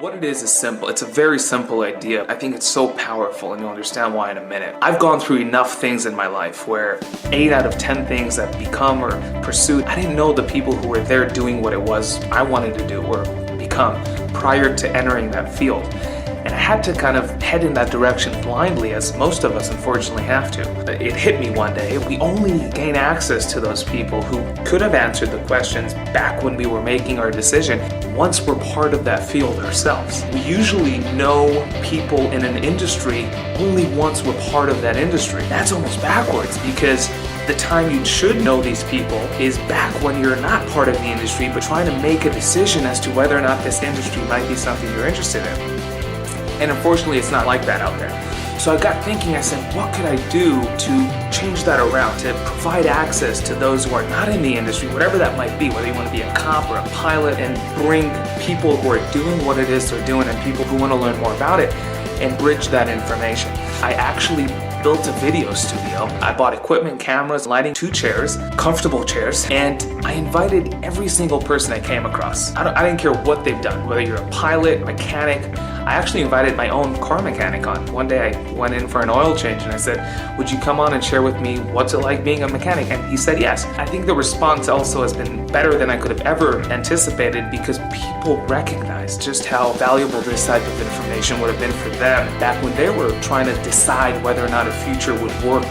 What it is simple. It's a very simple idea. I think it's so powerful, and you'll understand why in a minute. I've gone through enough things in my life where 8 out of 10 things I've become or pursued, I didn't know the people who were there doing what it was I wanted to do or become prior to entering that field. And I had to kind of head in that direction blindly, as most of us unfortunately have to. It hit me one day. We only gain access to those people who could have answered the questions back when we were making our decision once we're part of that field ourselves. We usually know people in an industry only once we're part of that industry. That's almost backwards, because the time you should know these people is back when you're not part of the industry but trying to make a decision as to whether or not this industry might be something you're interested in. And unfortunately, it's not like that out there. So I got thinking, I said, what could I do to change that around, to provide access to those who are not in the industry, whatever that might be, whether you want to be a cop or a pilot, and bring people who are doing what it is they're doing and people who want to learn more about it and bridge that information. I actually built a video studio. I bought equipment, cameras, lighting, 2 chairs, comfortable chairs, and I invited every single person I came across. I didn't care what they've done, whether you're a pilot, mechanic. I actually invited my own car mechanic on. One day I went in for an oil change and I said, would you come on and share with me what's it like being a mechanic? And he said yes. I think the response also has been better than I could have ever anticipated, because people recognize just how valuable this type of information would have been for them back when they were trying to decide whether or not a future would work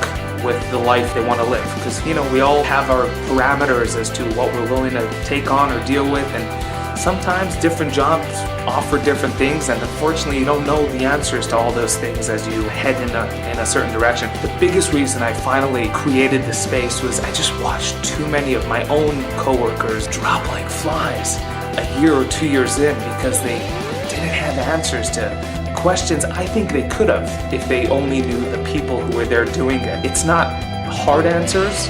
with the life they want to live. Because, we all have our parameters as to what we're willing to take on or deal with, and sometimes different jobs offer different things, and unfortunately you don't know the answers to all those things as you head in a certain direction. The biggest reason I finally created this space was I just watched too many of my own coworkers drop like flies a year or 2 years in because they didn't have answers to questions I think they could have if they only knew the people who were there doing it. It's not hard answers,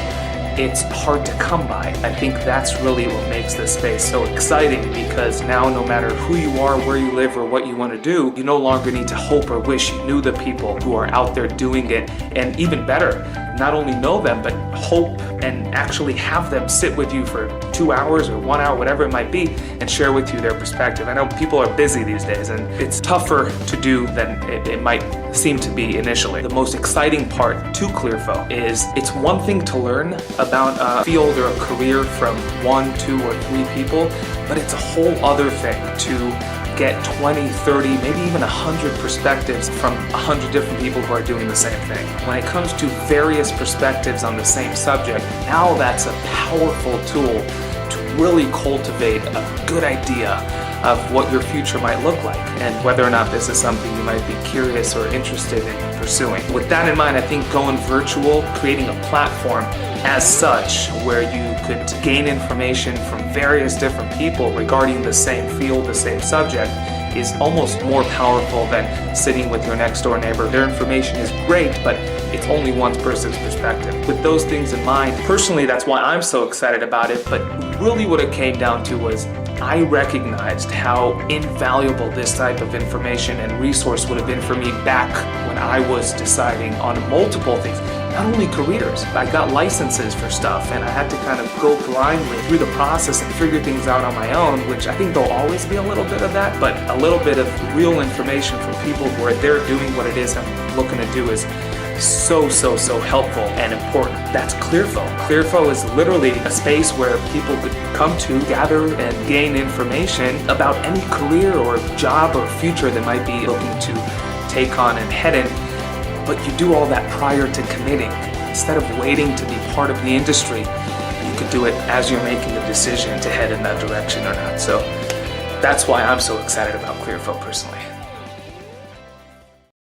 it's hard to come by. I think that's really what makes this space so exciting, because now no matter who you are, where you live, or what you want to do, you no longer need to hope or wish you knew the people who are out there doing it, and even better, not only know them, but hope and actually have them sit with you for 2 hours or 1 hour, whatever it might be, and share with you their perspective. I know people are busy these days, and it's tougher to do than it might seem to be initially. The most exciting part to Clearfo is it's one thing to learn about a field or a career from 1, 2, or 3 people, but it's a whole other thing to get 20, 30, maybe even 100 perspectives from 100 different people who are doing the same thing. When it comes to various perspectives on the same subject, now that's a powerful tool to really cultivate a good idea of what your future might look like, and whether or not this is something you might be curious or interested in pursuing. With that in mind, I think going virtual, creating a platform as such where you could gain information from various different people regarding the same field, the same subject, is almost more powerful than sitting with your next door neighbor. Their information is great, but it's only one person's perspective. With those things in mind, personally, that's why I'm so excited about it. But really what it came down to was I recognized how invaluable this type of information and resource would have been for me back when I was deciding on multiple things. Not only careers, I got licenses for stuff, and I had to kind of go blindly through the process and figure things out on my own, which I think there'll always be a little bit of that, but a little bit of real information from people who are there doing what it is I'm looking to do is so helpful and important. That's Clearfo. Clearfo is literally a space where people could come to, gather, and gain information about any career or job or future they might be looking to take on and head in. But you do all that prior to committing. Instead of waiting to be part of the industry, you could do it as you're making the decision to head in that direction or not. So that's why I'm so excited about Clearfo personally.